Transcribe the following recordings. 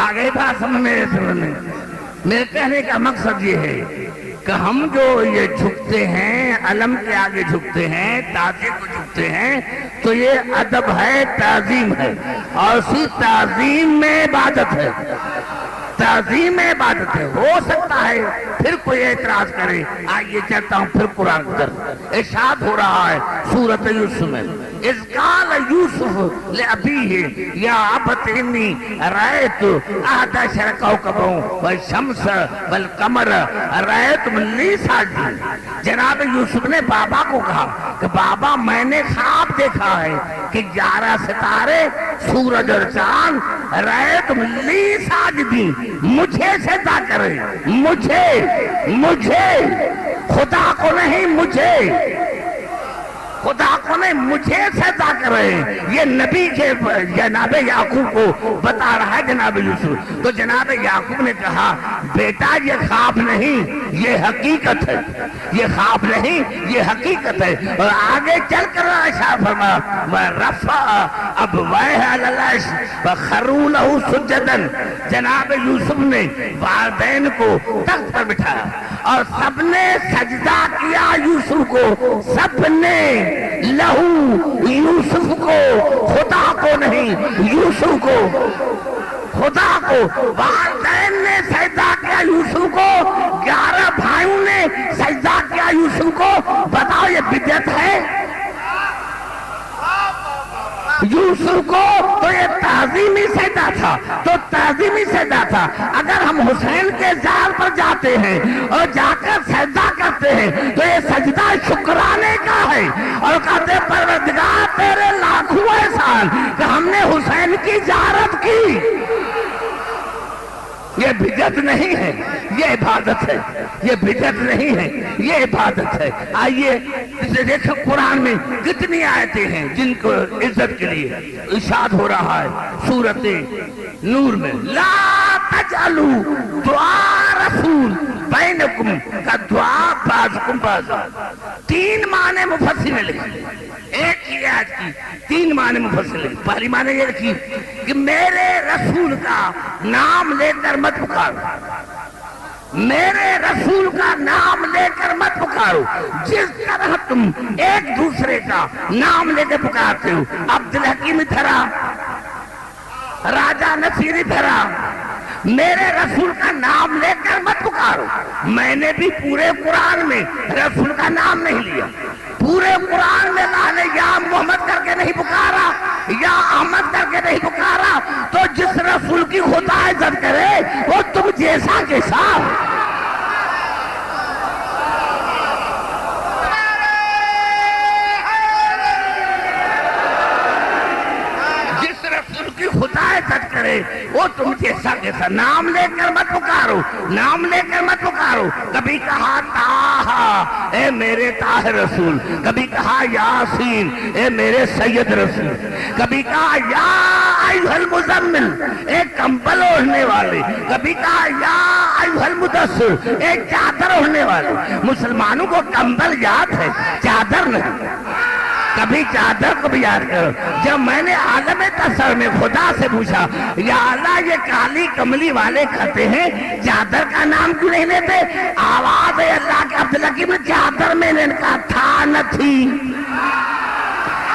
آگے بات سمجھ میں میرے کہنے کا مقصد یہ ہے کہ ہم جو یہ جھکتے ہیں، علم کے آگے جھکتے ہیں، تازے کو جھکتے ہیں، تو یہ ادب ہے، تعظیم ہے، اور اسی تعظیم میں عبادت ہے، تعظیم میں عبادت ہے۔ ہو سکتا ہے پھر کوئی اعتراض کرے، آئیے چلتا ہوں پھر قرآن کی طرف۔ ارشاد ہو رہا ہے سورۃ یوسف میں، اذ قال یوسف لأبیہ یا ابت انی رأیت احد عشر کوکبا والشمس والقمر رأیت من لی ساجدین۔ جناب یوسف نے بابا کو کہا کہ بابا میں نے خواب دیکھا ہے کہ 11 ستارے، سورج اور چاند رأیت من لی ساجدین، مجھے سجدہ کرے، مجھے خدا کو نہیں، مجھے خدا کو نہیں، مجھے سجدہ کرے۔ یہ نبی کے جناب یعقوب کو بتا رہا ہے جناب یوسف۔ تو جناب یعقوب نے کہا بیٹا یہ خواب نہیں، یہ حقیقت ہے، یہ خواب نہیں، یہ حقیقت ہے۔ اور آگے چل کر ارشاد فرما وَرَفَعَ أَبْوَيْهِ عَلَى الْعَرْشِ وَخَرُّوا لَهُ سُجَّدًا۔ جناب یوسف نے والدین کو تخت پر بٹھایا اور سب نے سجدہ کیا یوسف کو، سب نے لہو، یوسف کو، خدا کو نہیں، یوسف کو، خدا کو۔ والدین نے سجدہ کیا یوسف کو، 11 بھائیوں نے سجدہ کیا یوسف کو۔ بتاؤ یہ بدعت ہے یوسف کو؟ تو یہ تعظیمی سجدہ تھا، تو تعظیمی سجدہ تھا۔ اگر ہم حسین کے زار پر جاتے ہیں اور جا کر سجدہ کرتے ہیں تو یہ سجدہ شکرانے کا ہے، اور کہتے پروردگار تیرے لاکھوں احسان کہ ہم نے حسین کی زیارت کی۔ یہ بدعت نہیں ہے، یہ عبادت ہے، یہ بدعت نہیں ہے، یہ عبادت ہے۔ آئیے دیکھیں قرآن میں کتنی آیتیں ہیں جن کو عزت کے لیے ارشاد ہو رہا ہے سورۃ نور میں، لا تجعلوا دعاء رسول بینکم کا دعاء بعضکم بعضا۔ 3 معنی مفسر نے لکھی، ایک ہی آیت کی 3 معنی مفسر نے لکھی۔ پہلی معنی یہ لکھی کہ میرے رسول کا نام لے کر مت پکارو، میرے رسول کا نام لے کر مت پکارو۔ جس طرح تم ایک دوسرے کا نام لے کے پکارتے ہو، عبدالحکیم تھرا، راجہ نصیری تھرا، میرے رسول کا نام لے کر مت پکارو۔ میں نے بھی پورے قرآن میں رسول کا نام نہیں لیا، پورے قرآن میں اللہ نے یا محمد کر کے نہیں پکارا، یا احمد کر کے نہیں پکارا۔ تو جس رسول کی خدا عزت کرے وہ تم جیسا کیسا۔ جس رسول کی خدا عزت کرے وہ تم جیسا کیسا۔ نام لے کر مت پکارو، نام لے کر مت پکارو۔ کبھی کہا طٰہٰ اے میرے طاہ رسول، کبھی کہا یاسین اے میرے سید رسول، کبھی کہا یا ایھا المزمل اے کمبل اوڑھنے والے، کبھی کہا یا ایھا المدثر اے چادر اوڑھنے والے۔ مسلمانوں کو کمبل یاد ہے، چادر نہیں۔ کبھی چادر کو بھی یاد کرو۔ جب میں نے عالم تصور میں خدا سے پوچھا یا اللہ یہ کالی کملی والے کہتے ہیں چادر کا نام کیوں نہیں لیتے؟ آواز ہے اللہ کے عبدالحکیم چادر میں نے ان کا تھا نہ تھی۔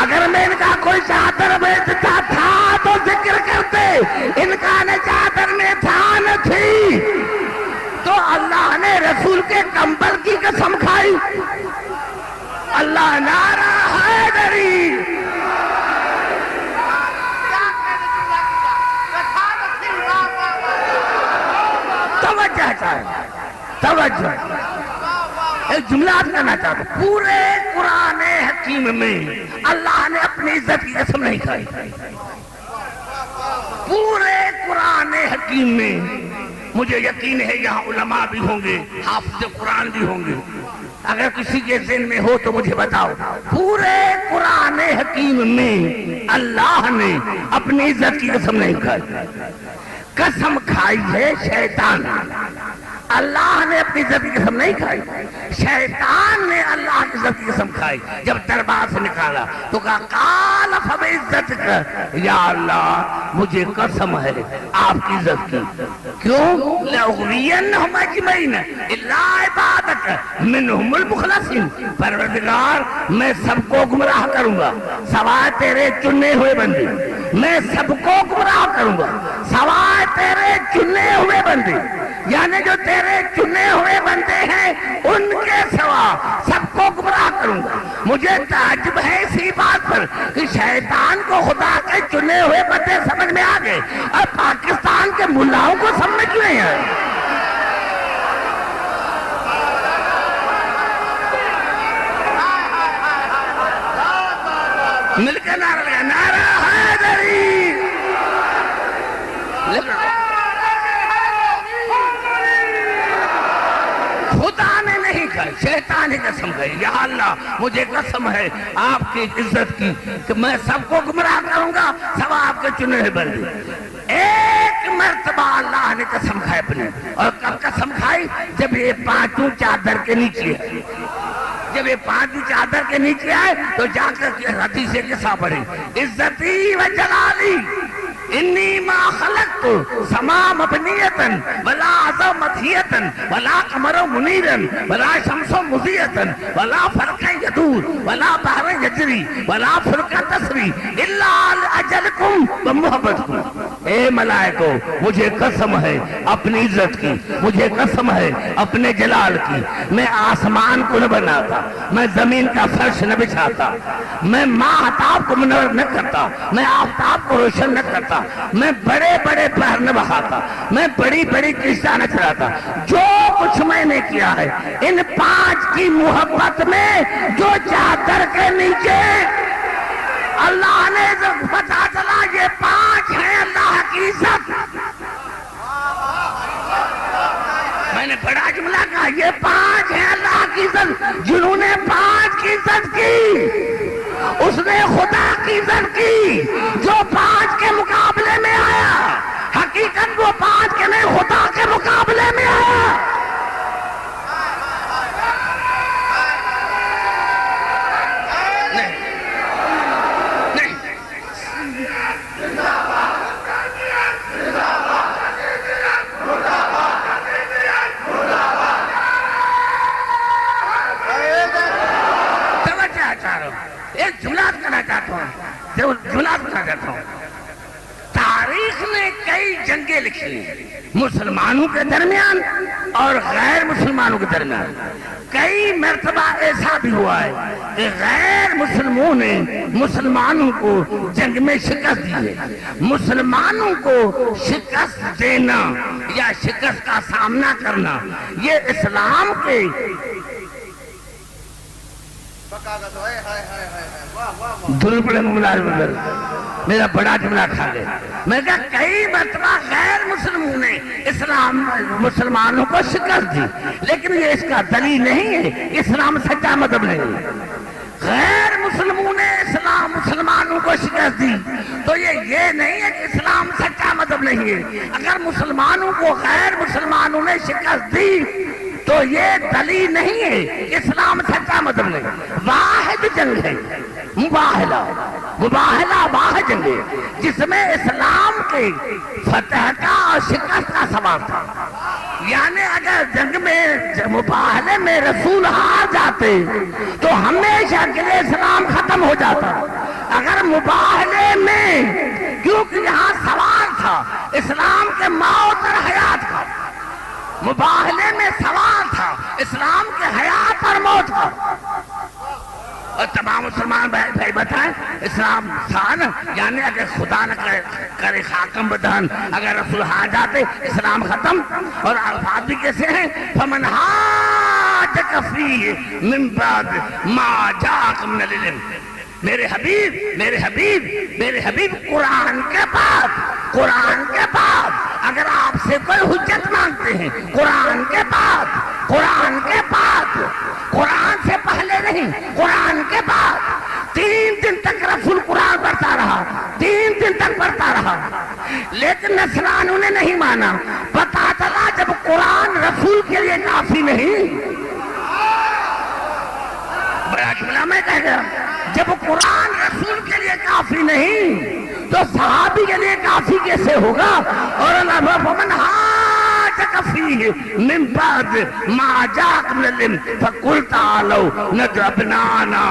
اگر میں ان کا کوئی چادر بیچتا تھا تو ذکر کرتے، ان کا نے چادر میں تھا نہ تھی۔ تو اللہ نے رسول کے کمبل کی قسم کھائی۔ اللہ نعرہ حیدری۔ توجہ چاہے، توجہ ایک جملہ آپ کرنا چاہتا ہوں۔ پورے قرآن حکیم میں اللہ نے اپنی عزت کی قسم نہیں کھائی۔ پورے قرآن حکیم میں مجھے یقین ہے یہاں علماء بھی ہوں گے، حافظ قرآن بھی ہوں گے، اگر کسی کے ذہن میں ہو تو مجھے بتاؤ۔ پورے قرآن حکیم میں اللہ نے اپنی عزت کی قسم نہیں کھائی۔ قسم کھائی ہے شیطان. اللہ نے اپنی عزت کی قسم نہیں کھائی, شیطان نے اللہ کی عزت کی قسم کھائی. جب دربار سے نکالا تو کہا قال فبعزتک یا اللہ مجھے قسم ہے آپ کی عزت کی. کیوں؟ لأغوینہم اجمعین الا عبادک منہم المخلصین. پروردگار میں سب کو گمراہ کروں گا سوائے تیرے چنے ہوئے بندے. میں سب کو گمراہ کروں گا سوائے تیرے چنے ہوئے بندے. یعنی جو تیرے چنے ہوئے بندے ہیں ان کے سوا سب کو گمراہ کروں گا. مجھے تعجب ہے اسی بات پر کہ شیطان کو خدا کے چنے ہوئے بندے سمجھ میں آ گئے اور پاکستان کے ملاؤں کو سمجھ نہیں آئے. مل کے نعرہ لگا, نعرہ حیدری. خدا نے نہیں کہا, شیطان ہی قسم کہی. یا اللہ مجھے قسم ہے آپ کی عزت کی کہ میں سب کو گمراہ کروں گا سوا آپ کے چنے ہوئے بندے. ایک مرتبہ اللہ نے قسم کھائی اپنے, اور کب قسم کھائی؟ جب یہ پانچوں چادر کے نیچے ہے. جب یہ پانچوں چادر کے نیچے آئے تو جا کر حدیث قصہ پڑھی, عزتی و جلالی انی ما خلقت سما مبنیتن ولا عظمتیتن ولا قمر منیرن ولا شمس مضیتن ولا فرق یدور ولا بحر یجری ولا فرق تسری الا اجلکم و محبتکم. اے ملائکو مجھے قسم ہے اپنی عزت کی, مجھے قسم ہے اپنے جلال کی, میں آسمان کو نہ بناتا, میں زمین کا فرش نہ بچھاتا, میں ماہتاب کو منور نہ کرتا, میں آفتاب کو روشن نہ کرتا, میں بڑے بڑے پہر نہ بہاتا, میں بڑی بڑی کشتیاں نہ چلاتا. جو کچھ میں نے کیا ہے ان پانچ کی محبت میں جو چادر کے نیچے اللہ نے پتا چلا یہ پانچ ہیں اللہ کی عزت. میں نے بڑا جملہ کہا یہ پانچ ہیں اللہ کی عزت. جنہوں نے پانچ کی عزت کی اس نے خدا کی عزت کی. جو پانچ کے مقابلے میں آیا حقیقت وہ پانچ کے نہیں خدا کے مقابلے میں آیا. ایک جملات کرنا چاہتا ہوں. تاریخ نے کئی جنگیں لکھی مسلمانوں کے درمیان اور غیر مسلمانوں کے درمیان. کئی مرتبہ ایسا بھی ہوا ہے کہ غیر مسلموں نے مسلمانوں کو جنگ میں شکست دی ہے. مسلمانوں کو شکست دینا یا شکست کا سامنا کرنا یہ اسلام کے میرا بڑا جملہ کھا گئے. میں کہا کئی مرتبہ غیر مسلموں نے مسلمانوں کو شکست دی, لیکن یہ اس کا دلیل نہیں ہے اسلام سچا مذہب نہیں ہے. غیر مسلموں نے مسلمانوں کو شکست دی تو یہ نہیں ہے کہ اسلام سچا مذہب نہیں ہے. اگر مسلمانوں کو غیر مسلمانوں نے شکست دی تو یہ دلیل نہیں ہے اسلام سچا مذہب نہیں. واحد جنگ ہے مباہلہ واحد جنگ ہے جس میں اسلام کے فتح کا اور شکست کا سوال تھا. یعنی اگر جنگ میں مباہلے میں رسول ہار جاتے تو ہمیشہ کے لیے اسلام ختم ہو جاتا. اگر مباہلے میں کیونکہ یہاں سوال تھا اسلام کے موت اور حیات کا, مباہلے میں سوال تھا اسلام کے حیات اور موت کا. اور تمام مسلمان بھائی بتائیں اسلام تھا نا, یعنی اگر خدا نہ کرے خاکم بدن اگر رسول ہار جاتے اسلام ختم. اور الفاظ بھی کیسے ہیں فمن حاجک فیہ من بعد ما جاءک من العلم. میرے حبیب قرآن کے بعد اگر آپ سے کوئی حجت مانگتے ہیں قرآن کے بعد قرآن سے پہلے نہیں, قرآن کے بعد 3 دن تک رسول قرآن پر پڑھتا رہا، 3 دن تک پڑھتا رہا، لیکن نصرانیوں نے نہیں مانا۔ پتا چلا جب قرآن رسول کے لیے کافی نہیں، بڑا جملہ میں کہہ گیا، جب قرآن رسول کے لیے کافی نہیں تو صحابی کے لیے کافی کیسے ہوگا؟ اور اللہ فمن حاجک فیہ من بعد ما جاءک من العلم فقل تعالوا ندعو ابناءنا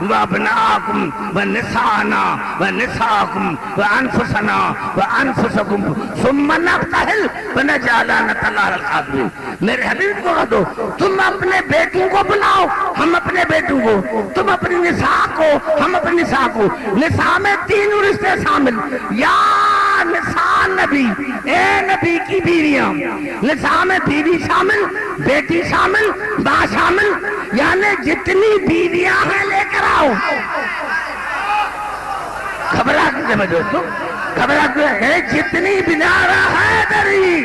وابناءکم ونساءنا ونساءکم وانفسنا وانفسکم ثم نبتہل ونجعل لعنۃ اللہ علی الکاذبین۔ میرے حبیب کو کہہ دو تم اپنے بیٹوں کو بلاؤ، ہم اپنے بیٹوں کو، تم اپنی نساء کو، ہم اپنی نساء کو۔ نساء میں 3 رشتے شامل، یا نساء نبی، اے نبی کی بیویاں، نساء میں بیوی شامل، بیٹی شامل، ماں شامل، یعنی جتنی بیویاں ہیں لے کر آؤ۔ گھبرا کیوں میں دوستو، گھبرا کیوں ہے؟ جتنی بنارا ہے دری،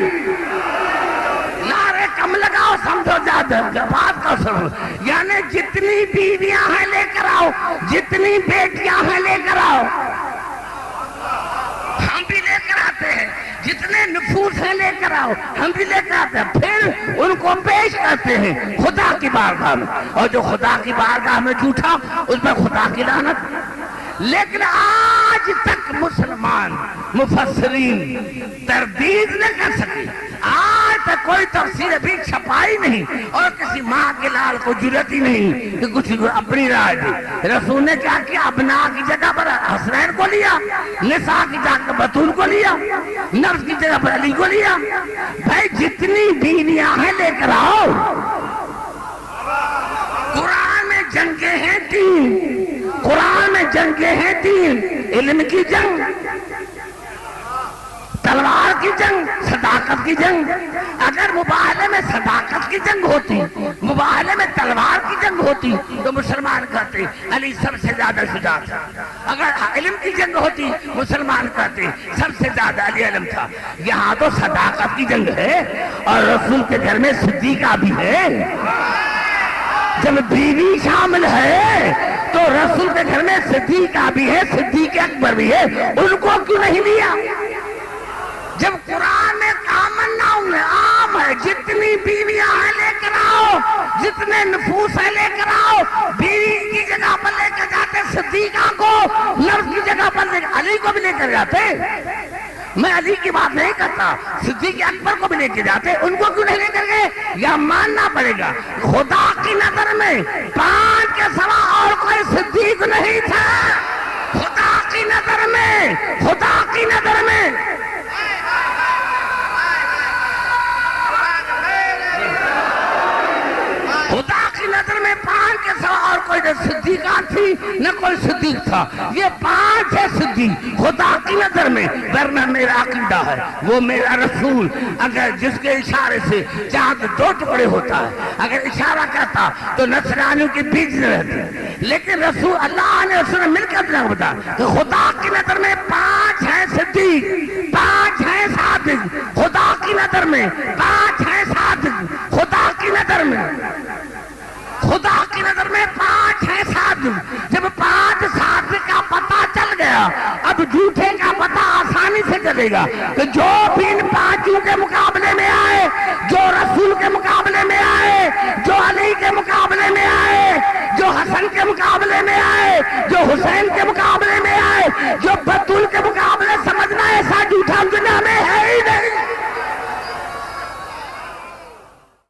نعرے کم لگاؤ، سمجھو زیادہ بات کا سمجھو، یعنی جتنی بیویاں ہیں لے کر آؤ، جتنی بیٹیاں ہیں لے کر آؤ۔ ہم بھی لے کر آتے ہیں، جتنے نفوس ہیں لے کر آؤ، ہم بھی لے کر آتے ہیں، پھر ان کو پیش کرتے ہیں خدا کی بارگاہ میں، اور جو خدا کی بارگاہ میں جھوٹا اس پر خدا کی لعنت۔ لیکن آج تک مسلمان مفسرین تردید نہ کر سکے، آج تک کوئی تفسیر ابھی چھپائی نہیں، اور کسی ماں کے لال کو جرت ہی نہیں کہ کچھ اپنی رائے دی۔ رسول نے کیا کیا؟ ابنا کی جگہ پر حسنین کو لیا، نساء کی جگہ پر بطول کو لیا، نفس کی جگہ پر علی کو لیا۔ بھائی جتنی بیویاں ہیں لے کر آؤ۔ قرآن میں جنگیں ہیں 3، قرآن میں جنگیں ہیں 3، علم کی جنگ، تلوار کی جنگ، صداقت کی جنگ۔ اگر مباہلے میں صداقت کی جنگ ہوتی، مباہلے میں تلوار کی جنگ ہوتی تو مسلمان کہتے علی سب سے زیادہ شجاع تھا۔ اگر علم کی جنگ ہوتی مسلمان کہتے سب سے زیادہ علی علم تھا۔ یہاں تو صداقت کی جنگ ہے، اور رسول کے گھر میں صدیقہ بھی ہے۔ جب بیوی شامل ہے تو رسول کے گھر میں صدیقہ بھی ہے، صدیق اکبر بھی ہے، ان کو کیوں نہیں لیا؟ جب قرآن میں کامن ناؤن ہے، عام ہے، جتنی بیویاں ہیں لے کر آؤ، جتنے نفوس ہیں لے کر آؤ۔ بیوی کی جگہ پر لے کر جاتے صدیقہ کو، نفس کی جگہ پر لے کر علی کو بھی لے کر جاتے۔ میں علی کی بات نہیں کرتا، صدیق اکبر کو بھی لے کے جاتے، ان کو کیوں نہیں لے کر گئے؟ یا ماننا پڑے گا خدا کی نظر میں 5 کے سوا اور کوئی صدیق نہیں تھا۔ خدا کی نظر میں، خدا کی نظر میں خدا کی نظر میں 5 کے سوا اور کوئی نہ صدیقہ تھی نہ کوئی صدیق تھا۔ یہ 5 ہے صدیق خدا کی نظر میں۔ ورنہ میرا عقیدہ ہے وہ میرا رسول اگر جس کے اشارے سے چاند 2 ٹکڑے ہوتا ہے، اگر اشارہ کرتا تو نصرانیوں کے بیچ میں رہتے، لیکن رسول اللہ نے رسول نے مل کر اپنا بتا کہ خدا کی نظر میں 5 ہیں صدیق، 5 ہیں صادق، خدا کی نظر میں 5 ہیں صادق، خدا کی نظر میں، خدا کی نظر میں 5 ہیں صادق۔ جب 5 صادق کا پتہ چل گیا، اب جھوٹے کا پتہ آسانی سے چلے گا کہ جو بھی ان 5 کے مقابلے میں آئے، جو رسول کے مقابلے میں آئے، جو علی کے مقابلے میں آئے، جو حسن کے مقابلے میں آئے، جو حسین کے مقابلے میں آئے، جو بطول کے مقابلے